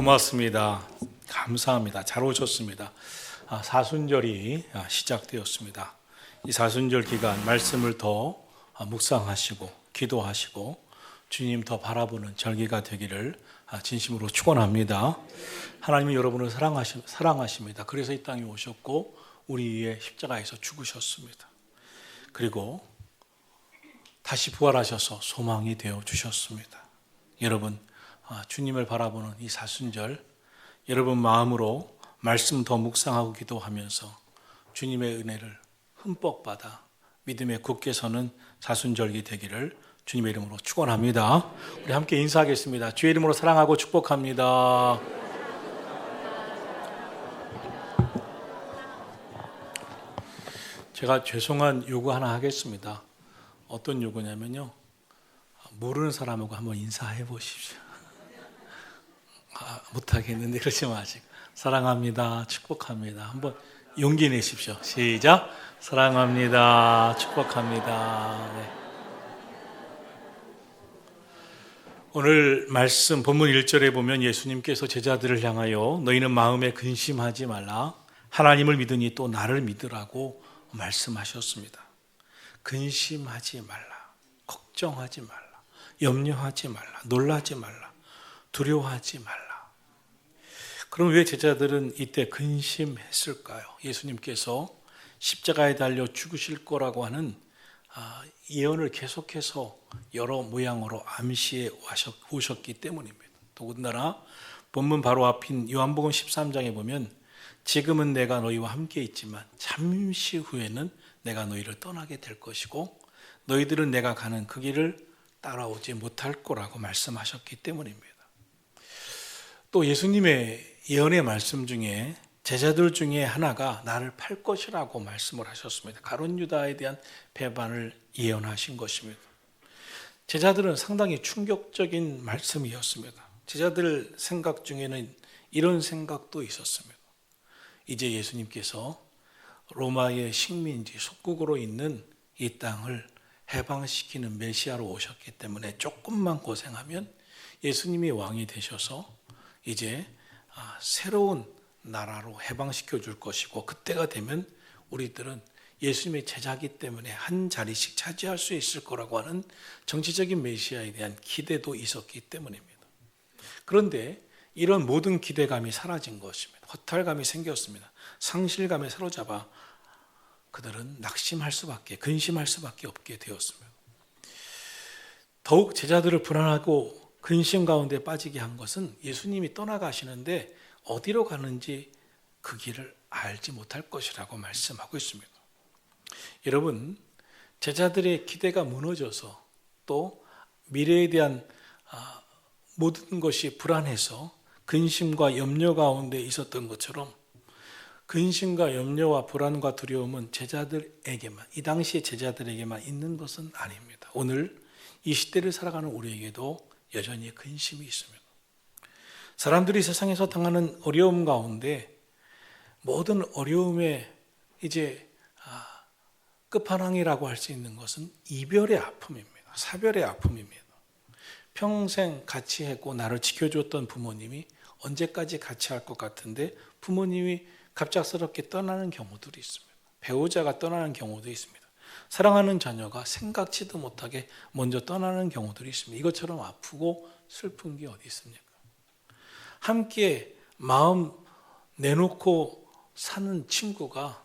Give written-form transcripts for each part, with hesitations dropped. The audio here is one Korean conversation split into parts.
고맙습니다. 감사합니다. 잘 오셨습니다. 사순절이 시작되었습니다. 이 사순절 기간 말씀을 더 묵상하시고 기도하시고 주님 더 바라보는 절기가 되기를 진심으로 축원합니다. 하나님은 여러분을 사랑하십니다. 그래서 이 땅에 오셨고 우리 위에 십자가에서 죽으셨습니다. 그리고 다시 부활하셔서 소망이 되어 주셨습니다. 여러분, 주님을 바라보는 이 사순절, 여러분 마음으로 말씀 더 묵상하고 기도하면서 주님의 은혜를 흠뻑 받아 믿음에 굳게 서는 사순절기 되기를 주님의 이름으로 축원합니다. 우리 함께 인사하겠습니다. 주의 이름으로 사랑하고 축복합니다. 제가 죄송한 요구 하나 하겠습니다. 어떤 요구냐면요, 모르는 사람하고 한번 인사해 보십시오. 못하겠는데 그러지 마시고 사랑합니다, 축복합니다. 한번 용기 내십시오. 시작. 사랑합니다, 축복합니다. 네. 오늘 말씀 본문 1절에 보면 예수님께서 제자들을 향하여 너희는 마음에 근심하지 말라, 하나님을 믿으니 또 나를 믿으라고 말씀하셨습니다. 근심하지 말라, 걱정하지 말라, 염려하지 말라, 놀라지 말라, 두려워하지 말라. 그럼 왜 제자들은 이때 근심했을까요? 예수님께서 십자가에 달려 죽으실 거라고 하는 예언을 계속해서 여러 모양으로 암시해 오셨기 때문입니다. 더군다나 본문 바로 앞인 요한복음 13장에 보면 지금은 내가 너희와 함께 있지만 잠시 후에는 내가 너희를 떠나게 될 것이고 너희들은 내가 가는 그 길을 따라오지 못할 거라고 말씀하셨기 때문입니다. 또 예수님의 예언의 말씀 중에 제자들 중에 하나가 나를 팔 것이라고 말씀을 하셨습니다. 가룟 유다에 대한 배반을 예언하신 것입니다. 제자들은 상당히 충격적인 말씀이었습니다. 제자들 생각 중에는 이런 생각도 있었습니다. 이제 예수님께서 로마의 식민지 속국으로 있는 이 땅을 해방시키는 메시아로 오셨기 때문에 조금만 고생하면 예수님이 왕이 되셔서 이제 새로운 나라로 해방시켜 줄 것이고 그때가 되면 우리들은 예수님의 제자이기 때문에 한 자리씩 차지할 수 있을 거라고 하는 정치적인 메시아에 대한 기대도 있었기 때문입니다. 그런데 이런 모든 기대감이 사라진 것입니다. 허탈감이 생겼습니다. 상실감에 사로잡아 그들은 낙심할 수밖에, 근심할 수밖에 없게 되었습니다. 더욱 제자들을 불안하고 근심 가운데 빠지게 한 것은 예수님이 떠나가시는데 어디로 가는지 그 길을 알지 못할 것이라고 말씀하고 있습니다. 여러분, 제자들의 기대가 무너져서 또 미래에 대한 모든 것이 불안해서 근심과 염려 가운데 있었던 것처럼 근심과 염려와 불안과 두려움은 제자들에게만, 이 당시의 제자들에게만 있는 것은 아닙니다. 오늘 이 시대를 살아가는 우리에게도 여전히 근심이 있습니다. 사람들이 세상에서 당하는 어려움 가운데 모든 어려움의 이제 끝판왕이라고 할 수 있는 것은 이별의 아픔입니다. 사별의 아픔입니다. 평생 같이 했고 나를 지켜줬던 부모님이 언제까지 같이 할 것 같은데 부모님이 갑작스럽게 떠나는 경우들이 있습니다. 배우자가 떠나는 경우도 있습니다. 사랑하는 자녀가 생각지도 못하게 먼저 떠나는 경우들이 있습니다. 이것처럼 아프고 슬픈 게 어디 있습니까? 함께 마음 내놓고 사는 친구가,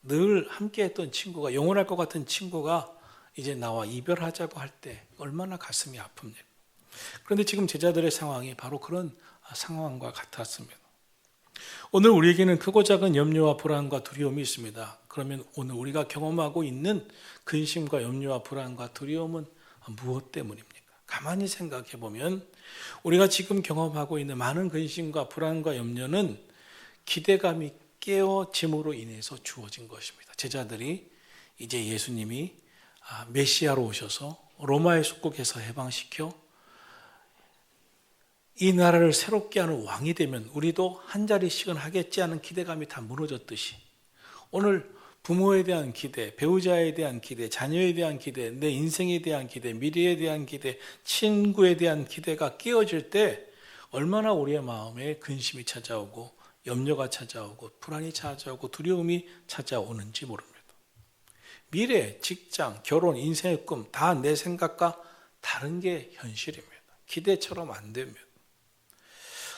늘 함께 했던 친구가, 영원할 것 같은 친구가 이제 나와 이별하자고 할 때 얼마나 가슴이 아픕니까? 그런데 지금 제자들의 상황이 바로 그런 상황과 같았습니다. 오늘 우리에게는 크고 작은 염려와 불안과 두려움이 있습니다. 그러면 오늘 우리가 경험하고 있는 근심과 염려와 불안과 두려움은 무엇 때문입니까? 가만히 생각해 보면 우리가 지금 경험하고 있는 많은 근심과 불안과 염려는 기대감이 깨어짐으로 인해서 주어진 것입니다. 제자들이 이제 예수님이 메시아로 오셔서 로마의 속국에서 해방시켜 이 나라를 새롭게 하는 왕이 되면 우리도 한 자리씩은 하겠지 하는 기대감이 다 무너졌듯이 오늘 부모에 대한 기대, 배우자에 대한 기대, 자녀에 대한 기대, 내 인생에 대한 기대, 미래에 대한 기대, 친구에 대한 기대가 깨어질 때 얼마나 우리의 마음에 근심이 찾아오고 염려가 찾아오고 불안이 찾아오고 두려움이 찾아오는지 모릅니다. 미래, 직장, 결혼, 인생의 꿈 다 내 생각과 다른 게 현실입니다. 기대처럼 안 됩니다.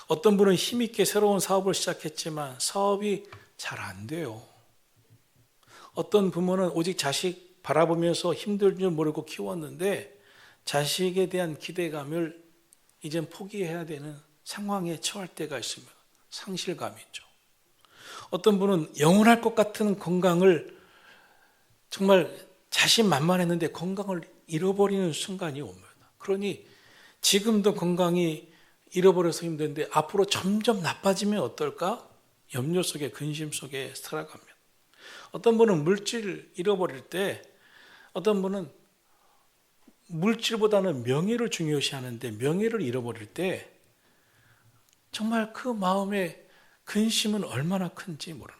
어떤 분은 힘있게 새로운 사업을 시작했지만 사업이 잘 안 돼요. 어떤 부모는 오직 자식 바라보면서 힘들 줄 모르고 키웠는데 자식에 대한 기대감을 이젠 포기해야 되는 상황에 처할 때가 있습니다. 상실감이 있죠. 어떤 분은 영원할 것 같은 건강을 정말 자신만만했는데 건강을 잃어버리는 순간이 옵니다. 그러니 지금도 건강이 잃어버려서 힘든데 앞으로 점점 나빠지면 어떨까? 염려 속에 근심 속에 살아갑니다. 어떤 분은 물질을 잃어버릴 때 어떤 분은 물질보다는 명예를 중요시하는데 명예를 잃어버릴 때 정말 그 마음의 근심은 얼마나 큰지 모릅니다.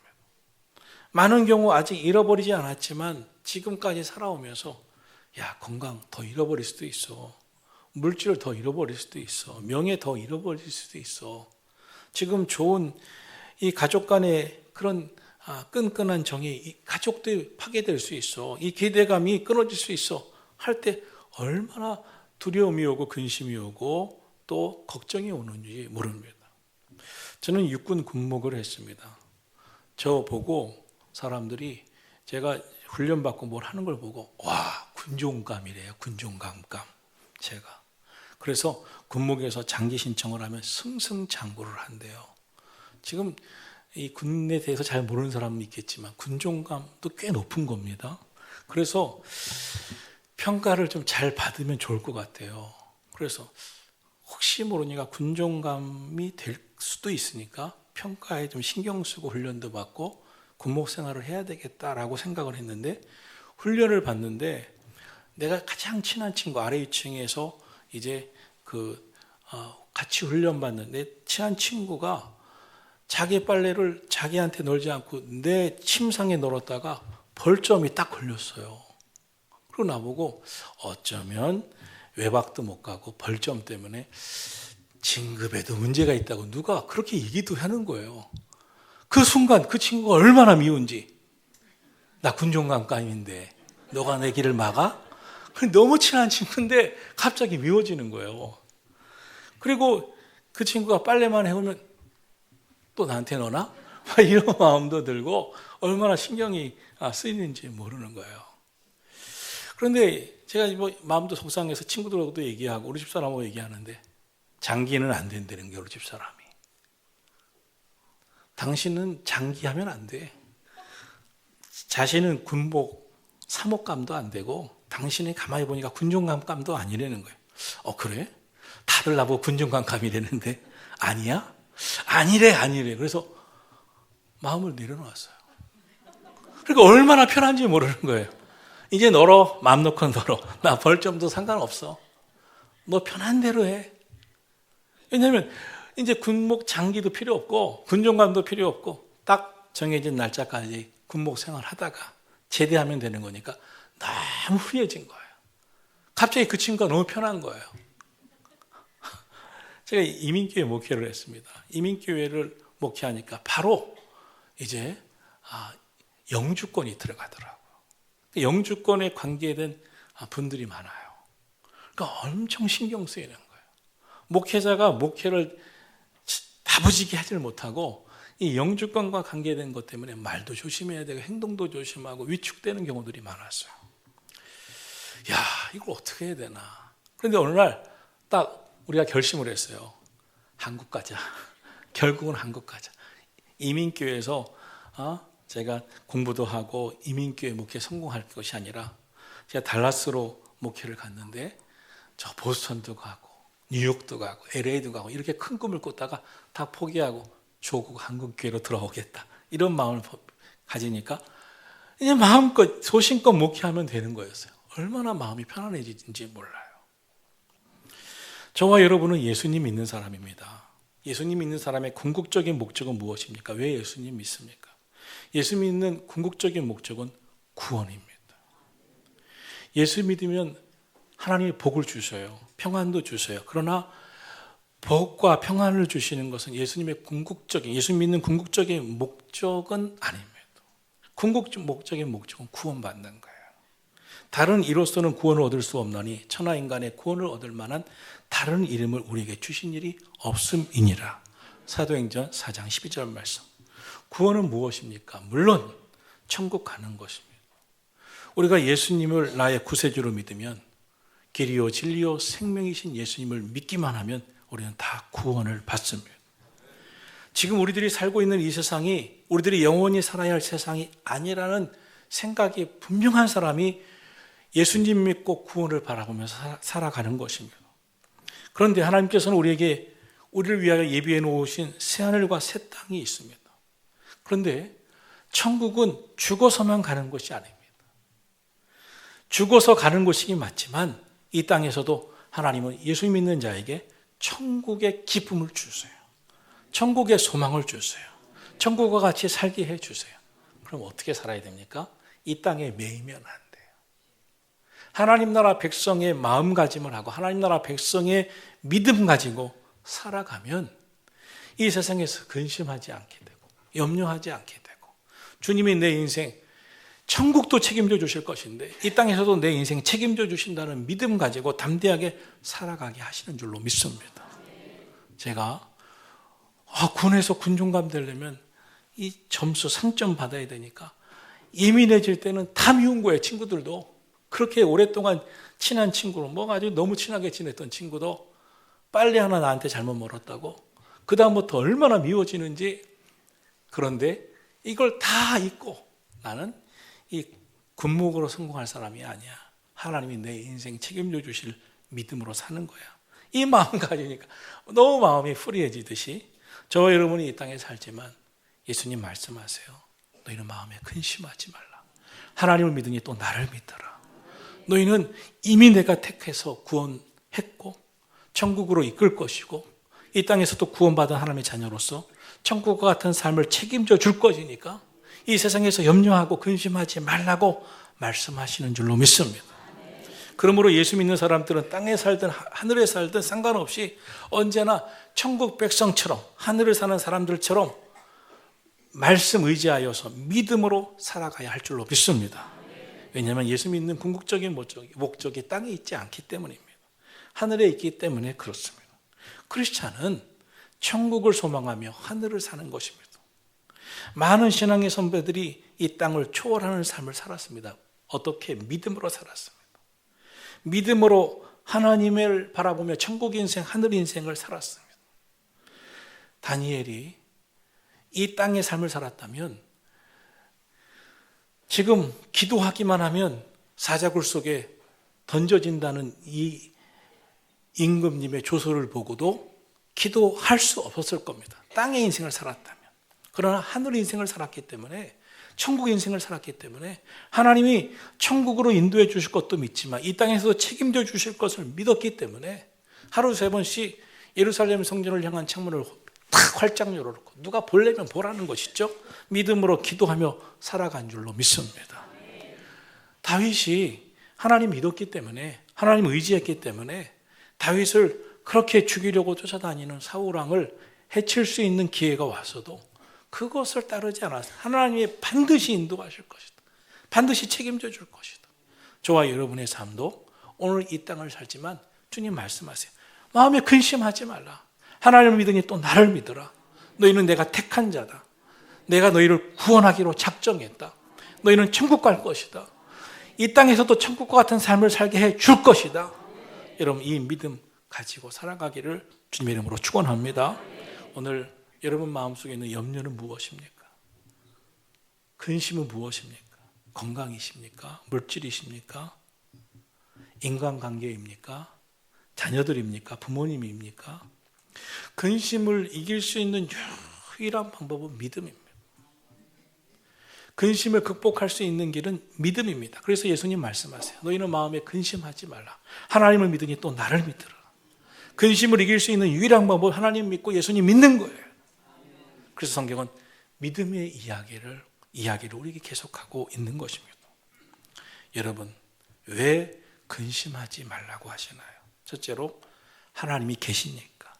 많은 경우 아직 잃어버리지 않았지만 지금까지 살아오면서 야, 건강 더 잃어버릴 수도 있어. 물질을 더 잃어버릴 수도 있어. 명예 더 잃어버릴 수도 있어. 지금 좋은 이 가족 간의 그런 끈끈한 정이 가족도 파괴될 수 있어. 이 기대감이 끊어질 수 있어. 할 때 얼마나 두려움이 오고 근심이 오고 또 걱정이 오는지 모릅니다. 저는 육군 군목을 했습니다. 저 보고 사람들이 제가 훈련받고 뭘 하는 걸 보고 와, 군종감이래요. 군종감감. 제가. 그래서 군목에서 장기 신청을 하면 승승장구를 한대요. 지금 이 군에 대해서 잘 모르는 사람은 있겠지만 군종감도 꽤 높은 겁니다. 그래서 평가를 좀 잘 받으면 좋을 것 같아요. 그래서 혹시 모르니까 군종감이 될 수도 있으니까 평가에 좀 신경 쓰고 훈련도 받고 군목 생활을 해야 되겠다라고 생각을 했는데 훈련을 받는데 내가 가장 친한 친구 아래 위층에서 이제 같이 훈련 받는데 친한 친구가 자기 빨래를 자기한테 널지 않고 내 침상에 널었다가 벌점이 딱 걸렸어요. 그리고 나보고 어쩌면 외박도 못 가고 벌점 때문에 진급에도 문제가 있다고 누가 그렇게 얘기도 하는 거예요. 그 순간 그 친구가 얼마나 미운지. 나 군종감감인데 너가 내 길을 막아? 너무 친한 친구인데 갑자기 미워지는 거예요. 그리고 그 친구가 빨래만 해오면 또 나한테 너나? 이런 마음도 들고 얼마나 신경이 쓰이는지 모르는 거예요. 그런데 제가 뭐 마음도 속상해서 친구들하고도 얘기하고 우리 집사람하고 얘기하는데 장기는 안 된다는 게 우리 집사람이. 당신은 장기하면 안 돼. 자신은 군복, 사목감도 안 되고 당신이 가만히 보니까 군종감감도 아니라는 거예요. 그래? 다들 나보고 군종감감이라는데 아니야? 아니래. 그래서 마음을 내려놓았어요. 그러니까 얼마나 편한지 모르는 거예요. 이제 널어, 마음 놓고 널어. 나 벌점도 상관없어. 너 편한 대로 해. 왜냐하면 이제 군목 장기도 필요 없고 군종감도 필요 없고 딱 정해진 날짜까지 군목 생활하다가 제대하면 되는 거니까 너무 후회진 거예요. 갑자기 그 친구가 너무 편한 거예요. 제가 이민교회 목회를 했습니다. 이민교회를 목회하니까 바로 이제 영주권이 들어가더라고요. 영주권에 관계된 분들이 많아요. 그러니까 엄청 신경 쓰이는 거예요. 목회자가 목회를 다부지게 하지를 못하고 이 영주권과 관계된 것 때문에 말도 조심해야 되고 행동도 조심하고 위축되는 경우들이 많았어요. 야, 이걸 어떻게 해야 되나. 그런데 어느 날 딱 우리가 결심을 했어요. 한국 가자. 결국은 한국 가자. 이민교회에서 제가 공부도 하고 이민교회 목회 성공할 것이 아니라 제가 달라스로 목회를 갔는데 저 보스턴도 가고 뉴욕도 가고 LA도 가고 이렇게 큰 꿈을 꿨다가 다 포기하고 조국 한국교회로 들어오겠다. 이런 마음을 가지니까 이제 마음껏 소신껏 목회하면 되는 거였어요. 얼마나 마음이 편안해지는지 몰라요. 저와 여러분은 예수님 믿는 사람입니다. 예수님 믿는 사람의 궁극적인 목적은 무엇입니까? 왜 예수님 믿습니까? 예수 믿는 궁극적인 목적은 구원입니다. 예수 믿으면 하나님이 복을 주셔요. 평안도 주셔요. 그러나 복과 평안을 주시는 것은 예수님의 예수님 믿는 궁극적인 목적은 아닙니다. 궁극적 목적인 목적은 구원받는 거예요. 다른 이로서는 구원을 얻을 수 없나니 천하 인간의 구원을 얻을 만한 다른 이름을 우리에게 주신 일이 없음이니라. 사도행전 4장 12절 말씀. 구원은 무엇입니까? 물론 천국 가는 것입니다. 우리가 예수님을 나의 구세주로 믿으면 길이요 진리요 생명이신 예수님을 믿기만 하면 우리는 다 구원을 받습니다. 지금 우리들이 살고 있는 이 세상이 우리들이 영원히 살아야 할 세상이 아니라는 생각이 분명한 사람이 예수님 믿고 구원을 바라보면서 살아가는 것입니다. 그런데 하나님께서는 우리를 위하여 예비해 놓으신 새하늘과 새 땅이 있습니다. 그런데 천국은 죽어서만 가는 것이 아닙니다. 죽어서 가는 곳이긴 맞지만 이 땅에서도 하나님은 예수 믿는 자에게 천국의 기쁨을 주세요. 천국의 소망을 주세요. 천국과 같이 살게 해주세요. 그럼 어떻게 살아야 됩니까? 이 땅에 매이면 안 돼요. 하나님 나라 백성의 마음가짐을 하고 하나님 나라 백성의 믿음 가지고 살아가면 이 세상에서 근심하지 않게 되고 염려하지 않게 되고 주님이 내 인생 천국도 책임져 주실 것인데 이 땅에서도 내 인생 책임져 주신다는 믿음 가지고 담대하게 살아가게 하시는 줄로 믿습니다. 제가 군에서 군중감 되려면 이 점수 상점 받아야 되니까 예민해질 때는 다 미운 거예요. 친구들도 그렇게 오랫동안 친한 친구로 아주 너무 친하게 지냈던 친구도 빨리 하나 나한테 잘못 멀었다고 그 다음부터 얼마나 미워지는지. 그런데 이걸 다 잊고 나는 이 군목으로 성공할 사람이 아니야. 하나님이 내 인생 책임져 주실 믿음으로 사는 거야. 이 마음 가지니까 너무 마음이 프리해지듯이 저와 여러분이 이 땅에 살지만 예수님 말씀하세요. 너희는 마음에 근심하지 말라. 하나님을 믿으니 또 나를 믿어라. 너희는 이미 내가 택해서 구원했고 천국으로 이끌 것이고 이 땅에서도 구원받은 하나님의 자녀로서 천국과 같은 삶을 책임져 줄 것이니까 이 세상에서 염려하고 근심하지 말라고 말씀하시는 줄로 믿습니다. 그러므로 예수 믿는 사람들은 땅에 살든 하늘에 살든 상관없이 언제나 천국 백성처럼 하늘을 사는 사람들처럼 말씀 의지하여서 믿음으로 살아가야 할 줄로 믿습니다. 왜냐하면 예수 믿는 궁극적인 목적이 땅에 있지 않기 때문입니다. 하늘에 있기 때문에 그렇습니다. 크리스찬은 천국을 소망하며 하늘을 사는 것입니다. 많은 신앙의 선배들이 이 땅을 초월하는 삶을 살았습니다. 어떻게? 믿음으로 살았습니다. 믿음으로 하나님을 바라보며 천국 인생, 하늘 인생을 살았습니다. 다니엘이 이 땅의 삶을 살았다면 지금 기도하기만 하면 사자굴 속에 던져진다는 이 임금님의 조서를 보고도 기도할 수 없었을 겁니다. 땅의 인생을 살았다면. 그러나 하늘 인생을 살았기 때문에 천국 인생을 살았기 때문에 하나님이 천국으로 인도해 주실 것도 믿지만 이 땅에서도 책임져 주실 것을 믿었기 때문에 하루 3번씩 예루살렘 성전을 향한 창문을 탁 활짝 열어놓고 누가 보려면 보라는 것이죠. 믿음으로 기도하며 살아간 줄로 믿습니다. 다윗이 하나님 믿었기 때문에 하나님 의지했기 때문에 다윗을 그렇게 죽이려고 쫓아다니는 사울왕을 해칠 수 있는 기회가 왔어도 그것을 따르지 않았어요. 하나님이 반드시 인도하실 것이다. 반드시 책임져 줄 것이다. 저와 여러분의 삶도 오늘 이 땅을 살지만 주님 말씀하세요. 마음에 근심하지 말라. 하나님을 믿으니 또 나를 믿어라. 너희는 내가 택한 자다. 내가 너희를 구원하기로 작정했다. 너희는 천국 갈 것이다. 이 땅에서도 천국과 같은 삶을 살게 해 줄 것이다. 여러분 이 믿음 가지고 살아가기를 주님의 이름으로 축원합니다. 오늘 여러분 마음속에 있는 염려는 무엇입니까? 근심은 무엇입니까? 건강이십니까? 물질이십니까? 인간관계입니까? 자녀들입니까? 부모님입니까? 근심을 이길 수 있는 유일한 방법은 믿음입니다. 근심을 극복할 수 있는 길은 믿음입니다. 그래서 예수님 말씀하세요. 너희는 마음에 근심하지 말라. 하나님을 믿으니 또 나를 믿으라. 근심을 이길 수 있는 유일한 방법은 하나님 믿고 예수님 믿는 거예요. 그래서 성경은 믿음의 이야기를 우리에게 계속하고 있는 것입니다. 여러분, 왜 근심하지 말라고 하시나요? 첫째로 하나님이 계시니까.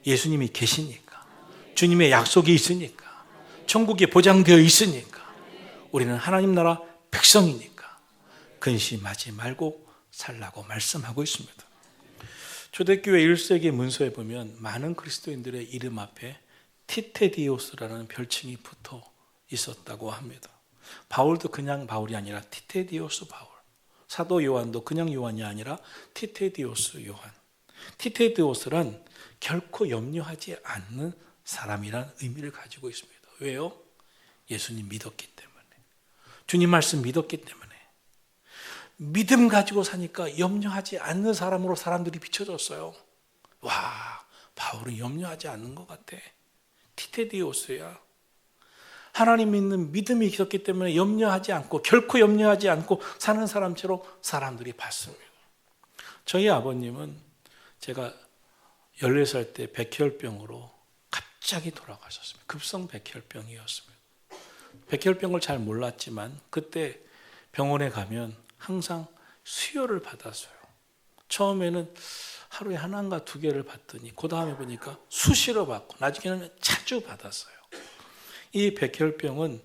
예수님이 계시니까, 주님의 약속이 있으니까, 천국이 보장되어 있으니까, 우리는 하나님 나라 백성이니까 근심하지 말고 살라고 말씀하고 있습니다. 초대교회 1세기 문서에 보면 많은 그리스도인들의 이름 앞에 티테디오스라는 별칭이 붙어 있었다고 합니다. 바울도 그냥 바울이 아니라 티테디오스 바울, 사도 요한도 그냥 요한이 아니라 티테디오스 요한. 티테디오스란 결코 염려하지 않는 사람이란 의미를 가지고 있습니다. 왜요? 예수님 믿었기 때문에, 주님 말씀 믿었기 때문에. 믿음 가지고 사니까 염려하지 않는 사람으로 사람들이 비춰졌어요. 와, 바울은 염려하지 않는 것 같아. 티테디오스야. 하나님 믿는 믿음이 있었기 때문에 염려하지 않고, 결코 염려하지 않고 사는 사람처럼 사람들이 봤습니다. 저희 아버님은 제가 14살 때 백혈병으로 갑자기 돌아가셨습니다. 급성 백혈병이었습니다. 백혈병을 잘 몰랐지만 그때 병원에 가면 항상 수혈을 받았어요. 처음에는 하루에 하나인가 두 개를 받더니 그 다음에 보니까 수시로 받고 나중에는 자주 받았어요. 이 백혈병은,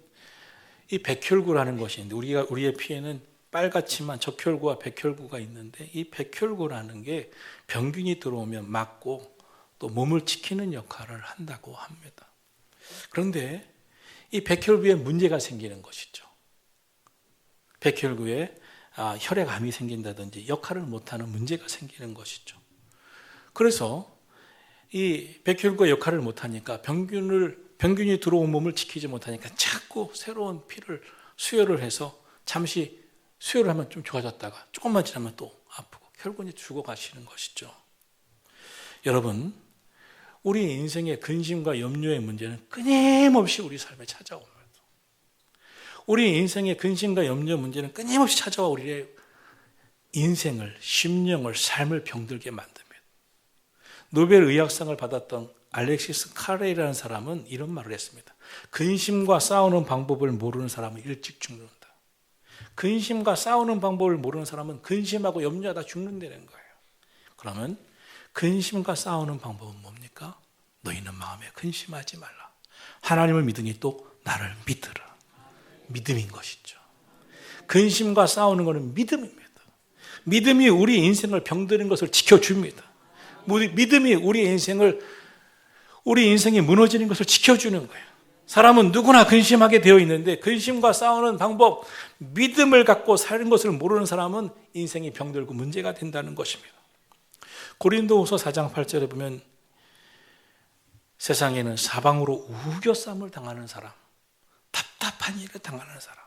이 백혈구라는 것이 있는데, 우리의 피에는 빨갛지만 적혈구와 백혈구가 있는데, 이 백혈구라는 게 병균이 들어오면 막고 또 몸을 지키는 역할을 한다고 합니다. 그런데 이 백혈구에 문제가 생기는 것이죠. 백혈구에 혈액암이 생긴다든지 역할을 못하는 문제가 생기는 것이죠. 그래서 이 백혈구가 역할을 못하니까 병균이 들어온 몸을 지키지 못하니까 자꾸 새로운 피를 수혈을 해서 잠시 수혈을 하면 좀 좋아졌다가 조금만 지나면 또 아프고 결국은 죽어가시는 것이죠. 여러분, 우리 인생의 근심과 염려의 문제는 끊임없이 우리 삶에 찾아옵니다. 우리 인생의 근심과 염려 문제는 끊임없이 찾아와 우리의 인생을, 심령을, 삶을 병들게 만듭니다. 노벨 의학상을 받았던 알렉시스 카레이라는 사람은 이런 말을 했습니다. 근심과 싸우는 방법을 모르는 사람은 일찍 죽는다. 근심과 싸우는 방법을 모르는 사람은 근심하고 염려하다 죽는다는 거예요. 그러면 근심과 싸우는 방법은 뭡니까? 너희는 마음에 근심하지 말라. 하나님을 믿으니 또 나를 믿으라. 믿음인 것이죠. 근심과 싸우는 것은 믿음입니다. 믿음이 우리 인생을 병드는 것을 지켜줍니다. 믿음이 우리 인생이 무너지는 것을 지켜주는 거예요. 사람은 누구나 근심하게 되어 있는데 근심과 싸우는 방법, 믿음을 갖고 사는 것을 모르는 사람은 인생이 병들고 문제가 된다는 것입니다. 고린도후서 4장 8절에 보면 세상에는 사방으로 우겨쌈을 당하는 사람, 답답한 일을 당하는 사람,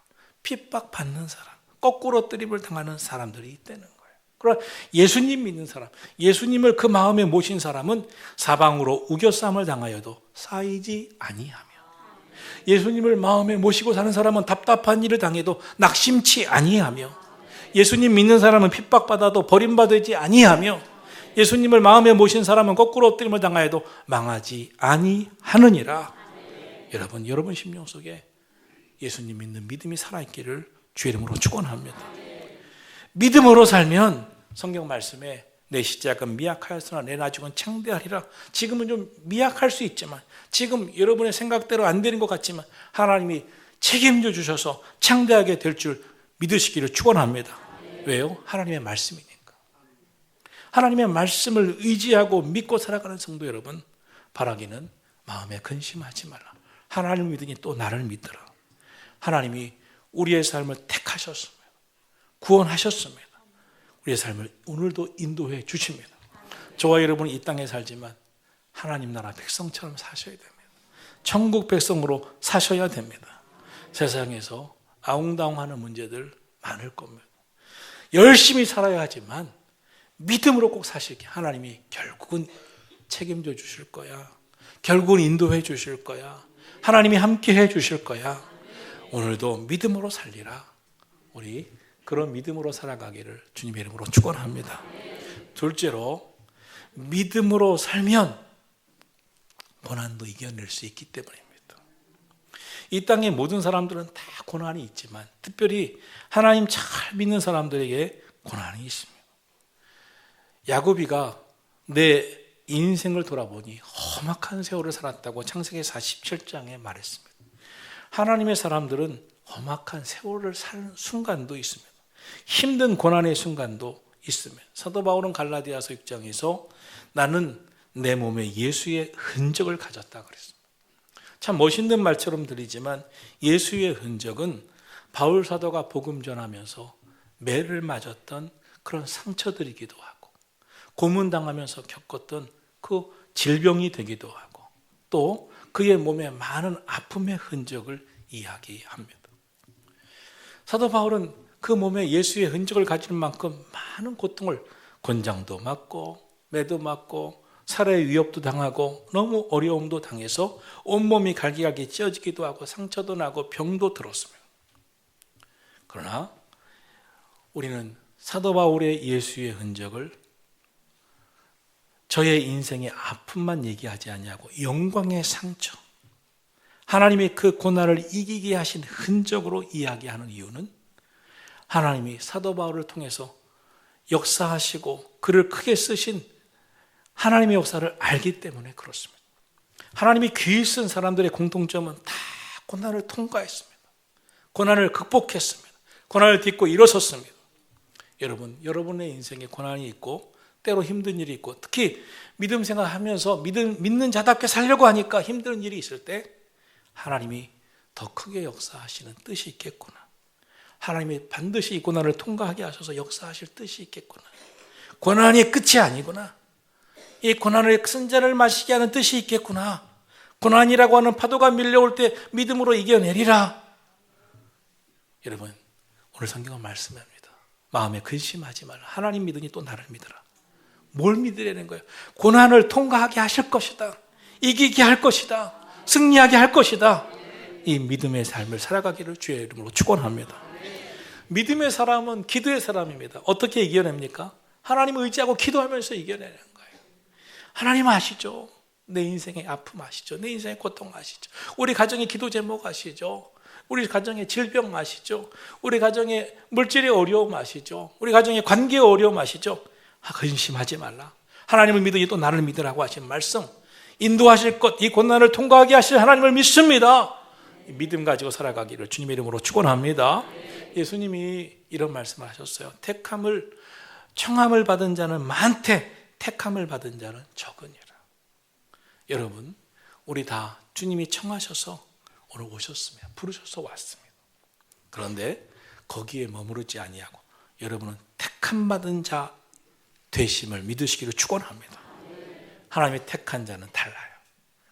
핍박받는 사람, 거꾸로 뜨림을 당하는 사람들이 있다는 거예요. 그러나 예수님 믿는 사람, 예수님을 그 마음에 모신 사람은 사방으로 우겨쌈을 당하여도 쌓이지 아니하며, 예수님을 마음에 모시고 사는 사람은 답답한 일을 당해도 낙심치 아니하며, 예수님 믿는 사람은 핍박받아도 버림받지 아니하며, 예수님을 마음에 모신 사람은 거꾸로 엎드림을 당하여도 망하지 아니하느니라. 여러분 심령 속에 예수님 믿는 믿음이 살아있기를 주의 이름으로 축원합니다. 믿음으로 살면 성경 말씀에 내 시작은 미약하였으나 내 나중은 창대하리라. 지금은 좀 미약할 수 있지만, 지금 여러분의 생각대로 안 되는 것 같지만 하나님이 책임져 주셔서 창대하게 될 줄 믿으시기를 축원합니다. 왜요? 하나님의 말씀이니까. 하나님의 말씀을 의지하고 믿고 살아가는 성도 여러분, 바라기는 마음에 근심하지 말라. 하나님을 믿으니 또 나를 믿으라. 하나님이 우리의 삶을 택하셨습니다. 구원하셨습니다. 우리의 삶을 오늘도 인도해 주십니다. 저와 여러분은 이 땅에 살지만 하나님 나라 백성처럼 사셔야 됩니다. 천국 백성으로 사셔야 됩니다. 세상에서 아웅다웅하는 문제들 많을 겁니다. 열심히 살아야 하지만 믿음으로 꼭 사시게 하나님이 결국은 책임져 주실 거야. 결국은 인도해 주실 거야. 하나님이 함께 해 주실 거야. 오늘도 믿음으로 살리라. 우리 그런 믿음으로 살아가기를 주님의 이름으로 축원합니다. 둘째로, 믿음으로 살면 고난도 이겨낼 수 있기 때문입니다. 이 땅의 모든 사람들은 다 고난이 있지만 특별히 하나님 잘 믿는 사람들에게 고난이 있습니다. 야고비가 내 인생을 돌아보니 험악한 세월을 살았다고 창세기 47장에 말했습니다. 하나님의 사람들은 험악한 세월을 사는 순간도 있습니다. 힘든 고난의 순간도 있습니다. 사도 바울은 갈라디아서 6장에서 나는 내 몸에 예수의 흔적을 가졌다 그랬습니다. 참 멋있는 말처럼 들리지만 예수의 흔적은 바울 사도가 복음 전하면서 매를 맞았던 그런 상처들이기도 하고 고문당하면서 겪었던 그 질병이 되기도 하고 또 그의 몸에 많은 아픔의 흔적을 이야기합니다. 사도 바울은 그 몸에 예수의 흔적을 가질 만큼 많은 고통을 곤장도 맞고 매도 맞고 살해의 위협도 당하고 너무 어려움도 당해서 온몸이 갈기갈기 찢어지기도 하고 상처도 나고 병도 들었습니다. 그러나 우리는 사도 바울의 예수의 흔적을 저의 인생의 아픔만 얘기하지 아니하고 영광의 상처, 하나님이 그 고난을 이기게 하신 흔적으로 이야기하는 이유는 하나님이 사도 바울을 통해서 역사하시고 그를 크게 쓰신 하나님의 역사를 알기 때문에 그렇습니다. 하나님이 귀히 쓴 사람들의 공통점은 다 고난을 통과했습니다. 고난을 극복했습니다. 고난을 딛고 일어섰습니다. 여러분의 인생에 고난이 있고 때로 힘든 일이 있고 특히 믿음 생활하면서 믿는 자답게 살려고 하니까 힘든 일이 있을 때 하나님이 더 크게 역사하시는 뜻이 있겠구나. 하나님이 반드시 이 고난을 통과하게 하셔서 역사하실 뜻이 있겠구나. 고난이 끝이 아니구나. 이 고난을 큰 잔을 마시게 하는 뜻이 있겠구나. 고난이라고 하는 파도가 밀려올 때 믿음으로 이겨내리라. 여러분, 오늘 성경은 말씀합니다. 마음에 근심하지 말라. 하나님 믿으니 또 나를 믿으라. 뭘 믿으라는 거예요? 고난을 통과하게 하실 것이다. 이기게 할 것이다. 승리하게 할 것이다. 이 믿음의 삶을 살아가기를 주의 이름으로 축원합니다. 믿음의 사람은 기도의 사람입니다. 어떻게 이겨냅니까? 하나님을 의지하고 기도하면서 이겨내는 거예요. 하나님 아시죠? 내 인생의 아픔 아시죠? 내 인생의 고통 아시죠? 우리 가정의 기도 제목 아시죠? 우리 가정의 질병 아시죠? 우리 가정의 물질의 어려움 아시죠? 우리 가정의 관계의 어려움 아시죠? 근심하지 말라. 하나님을 믿으니 또 나를 믿으라고 하신 말씀, 인도하실 것, 이 고난을 통과하게 하실 하나님을 믿습니다. 믿음 가지고 살아가기를 주님의 이름으로 축원합니다. 예수님이 이런 말씀을 하셨어요. 청함을 받은 자는 많되 택함을 받은 자는 적으니라. 여러분, 우리 다 주님이 청하셔서 오늘 오셨습니다. 부르셔서 왔습니다. 그런데 거기에 머무르지 아니하고 여러분은 택함 받은 자 되심을 믿으시기를 축원합니다. 하나님이 택한 자는 달라요.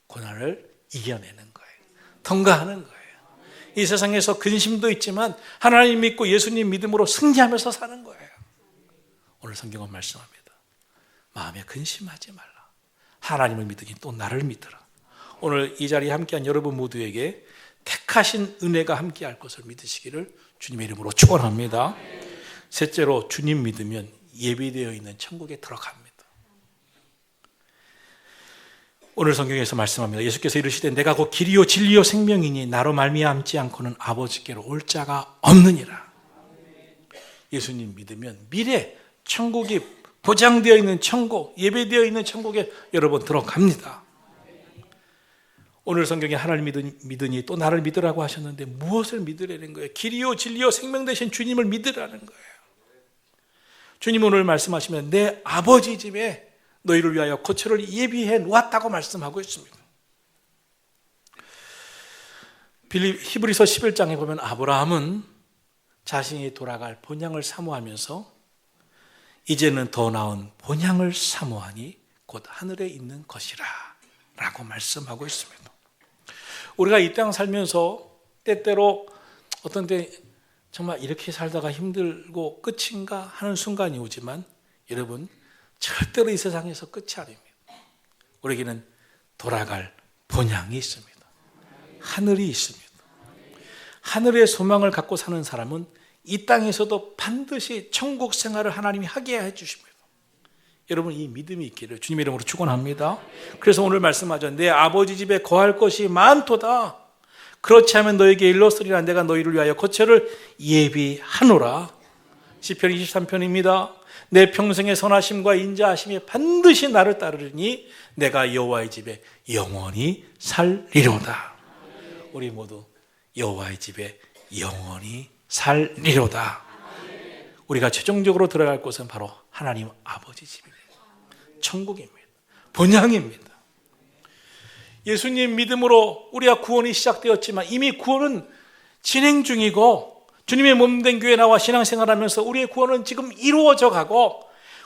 고난을 이겨내는 거예요. 통과하는 거예요. 이 세상에서 근심도 있지만 하나님 믿고 예수님 믿음으로 승리하면서 사는 거예요. 오늘 성경은 말씀합니다. 마음에 근심하지 말라. 하나님을 믿으니 또 나를 믿으라. 오늘 이 자리에 함께한 여러분 모두에게 택하신 은혜가 함께할 것을 믿으시기를 주님의 이름으로 축원합니다. 셋째로 주님 믿으면 예비되어 있는 천국에 들어갑니다. 오늘 성경에서 말씀합니다. 예수께서 이르시되 내가 곧 길이요 진리요 생명이니 나로 말미암지 않고는 아버지께로 올 자가 없느니라. 예수님 믿으면 미래 천국이 보장되어 있는 천국, 예배되어 있는 천국에 여러분 들어갑니다. 오늘 성경에 하나님 믿으니 또 나를 믿으라고 하셨는데 무엇을 믿으라는 거예요? 길이요 진리요 생명 되신 주님을 믿으라는 거예요. 주님 오늘 말씀하시면 내 아버지 집에 너희를 위하여 거처를 예비해 놓았다고 말씀하고 있습니다. 히브리서 11장에 보면 아브라함은 자신이 돌아갈 본향을 사모하면서 이제는 더 나은 본향을 사모하니 곧 하늘에 있는 것이라 라고 말씀하고 있습니다. 우리가 이 땅 살면서 때때로 어떤 때 정말 이렇게 살다가 힘들고 끝인가 하는 순간이 오지만 여러분 절대로 이 세상에서 끝이 아닙니다. 우리에게는 돌아갈 본향이 있습니다. 하늘이 있습니다. 하늘의 소망을 갖고 사는 사람은 이 땅에서도 반드시 천국 생활을 하나님이 하게 해주십니다. 여러분 이 믿음이 있기를 주님의 이름으로 축원합니다. 그래서 오늘 말씀하죠. 내 아버지 집에 거할 것이 많도다. 그렇지 않으면 너에게 일렀으리라. 내가 너희를 위하여 거처를 예비하노라. 시편 23편입니다. 내 평생의 선하심과 인자하심이 반드시 나를 따르니 내가 여호와의 집에 영원히 살리로다. 우리 모두 여호와의 집에 영원히 살리로다. 우리가 최종적으로 들어갈 곳은 바로 하나님 아버지 집입니다. 천국입니다. 본향입니다. 예수님 믿음으로 우리가 구원이 시작되었지만 이미 구원은 진행 중이고, 주님의 몸된 교회 나와 신앙생활하면서 우리의 구원은 지금 이루어져 가고,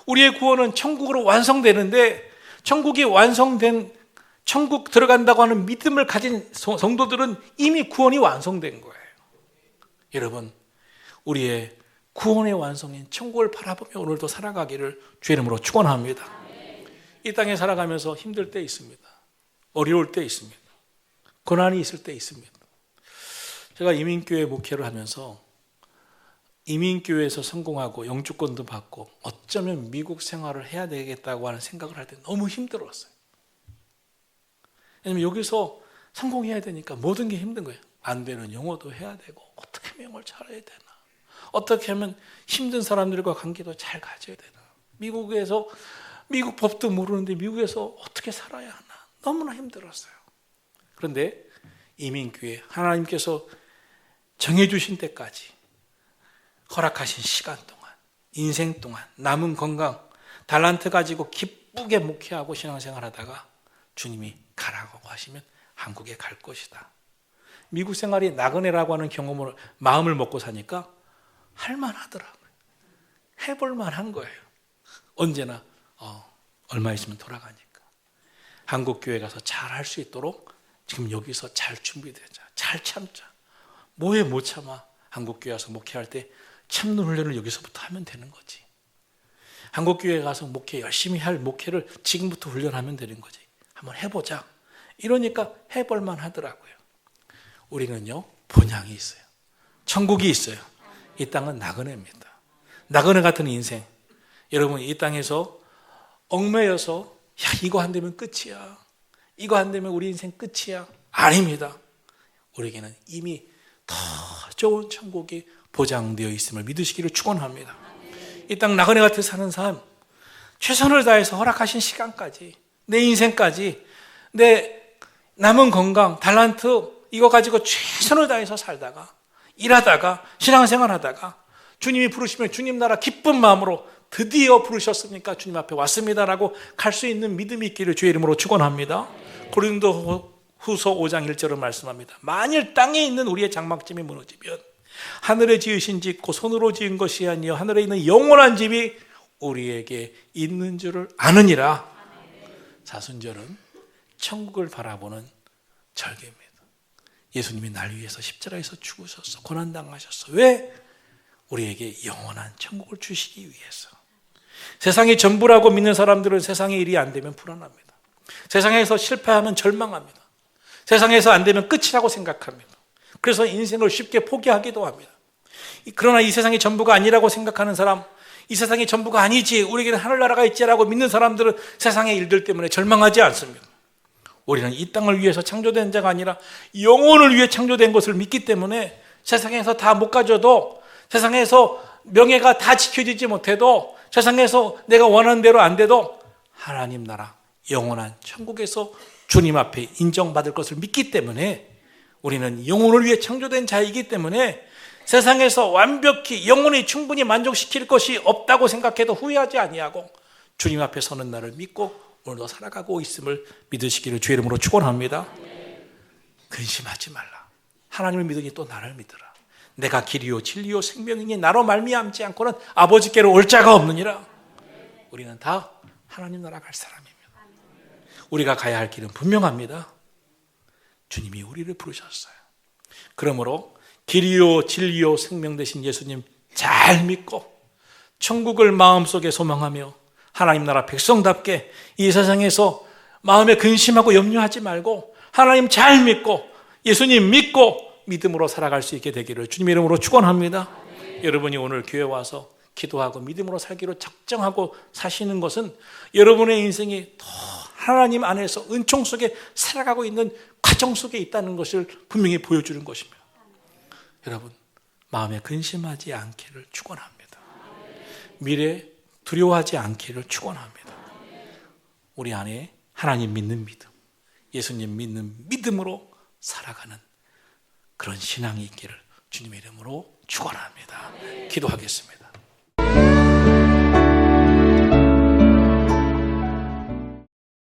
우리의 구원은 천국으로 완성되는데, 천국이 완성된, 천국 들어간다고 하는 믿음을 가진 성도들은 이미 구원이 완성된 거예요. 여러분, 우리의 구원의 완성인 천국을 바라보며 오늘도 살아가기를 주의 이름으로 축원합니다. 이 땅에 살아가면서 힘들 때 있습니다. 어려울 때 있습니다. 고난이 있을 때 있습니다. 제가 이민교회 목회를 하면서 이민교회에서 성공하고 영주권도 받고 어쩌면 미국 생활을 해야 되겠다고 하는 생각을 할 때 너무 힘들었어요. 왜냐하면 여기서 성공해야 되니까 모든 게 힘든 거예요. 안 되는 영어도 해야 되고, 어떻게 하면 영어를 잘해야 되나, 어떻게 하면 힘든 사람들과 관계도 잘 가져야 되나, 미국에서 미국 법도 모르는데 미국에서 어떻게 살아야 하나, 너무나 힘들었어요. 그런데 이민교회 하나님께서 정해주신 때까지 허락하신 시간 동안, 인생 동안 남은 건강, 달란트 가지고 기쁘게 목회하고 신앙생활 하다가 주님이 가라고 하시면 한국에 갈 것이다. 미국 생활이 나그네라고 하는 경험을 마음을 먹고 사니까 할만하더라고요. 해볼 만한 거예요. 언제나 얼마 있으면 돌아가니까. 한국 교회 가서 잘 할 수 있도록 지금 여기서 잘 준비되자. 잘 참자. 뭐에 못 참아. 한국 교회 가서 목회할 때 참는 훈련을 여기서부터 하면 되는 거지. 한국 교회 가서 목회 열심히 할 목회를 지금부터 훈련하면 되는 거지. 한번 해보자. 이러니까 해볼 만하더라고요. 우리는요, 본향이 있어요. 천국이 있어요. 이 땅은 나그네입니다. 나그네 같은 인생. 여러분, 이 땅에서 얽매여서 이거 안 되면 끝이야, 이거 안 되면 우리 인생 끝이야. 아닙니다. 우리에게는 이미 더 좋은 천국이 보장되어 있음을 믿으시기를 축원합니다. 이 땅 나그네 같이 사는 삶, 최선을 다해서 허락하신 시간까지, 내 인생까지, 내 남은 건강, 달란트 이거 가지고 최선을 다해서 살다가, 일하다가, 신앙생활하다가 주님이 부르시면 주님 나라 기쁜 마음으로 드디어 부르셨으니까 주님 앞에 왔습니다라고 갈 수 있는 믿음이 있기를 주의 이름으로 축원합니다. 고린도후서 5장 1절을 말씀합니다. 만일 땅에 있는 우리의 장막집이 무너지면 하늘에 지으신 집 곧 손으로 지은 것이 아니요 하늘에 있는 영원한 집이 우리에게 있는 줄을 아느니라. 사순절은 천국을 바라보는 절개입니다. 예수님이 날 위해서 십자가에서 죽으셨어. 고난당하셨어. 왜? 우리에게 영원한 천국을 주시기 위해서. 세상이 전부라고 믿는 사람들은 세상의 일이 안 되면 불안합니다. 세상에서 실패하면 절망합니다. 세상에서 안 되면 끝이라고 생각합니다. 그래서 인생을 쉽게 포기하기도 합니다. 그러나 이 세상이 전부가 아니라고 생각하는 사람, 이 세상이 전부가 아니지, 우리에게는 하늘나라가 있지라고 믿는 사람들은 세상의 일들 때문에 절망하지 않습니다. 우리는 이 땅을 위해서 창조된 자가 아니라 영혼을 위해 창조된 것을 믿기 때문에 세상에서 다 못 가져도, 세상에서 명예가 다 지켜지지 못해도, 세상에서 내가 원하는 대로 안 돼도 하나님 나라 영원한 천국에서 주님 앞에 인정받을 것을 믿기 때문에, 우리는 영혼을 위해 창조된 자이기 때문에 세상에서 완벽히 영혼이 충분히 만족시킬 것이 없다고 생각해도 후회하지 아니하고 주님 앞에 서는 날을 믿고 오늘도 살아가고 있음을 믿으시기를 주의 이름으로 축원합니다. 근심하지 말라. 하나님을 믿으니 또 나를 믿으라. 내가 길이요 진리요 생명이니 나로 말미암지 않고는 아버지께로 올 자가 없느니라. 우리는 다 하나님 나라 갈 사람입니다. 우리가 가야 할 길은 분명합니다. 주님이 우리를 부르셨어요. 그러므로 길이요 진리요 생명 되신 예수님 잘 믿고 천국을 마음속에 소망하며 하나님 나라 백성답게 이 세상에서 마음에 근심하고 염려하지 말고 하나님 잘 믿고 예수님 믿고 믿음으로 살아갈 수 있게 되기를 주님의 이름으로 축원합니다. 여러분이 오늘 교회 와서 기도하고 믿음으로 살기로 작정하고 사시는 것은 여러분의 인생이 더 하나님 안에서 은총 속에 살아가고 있는 과정 속에 있다는 것을 분명히 보여주는 것입니다. 여러분, 마음에 근심하지 않기를 축원합니다. 미래 두려워하지 않기를 축원합니다. 우리 안에 하나님 믿는 믿음, 예수님 믿는 믿음으로 살아가는 그런 신앙이 있기를 주님의 이름으로 축원합니다. 기도하겠습니다.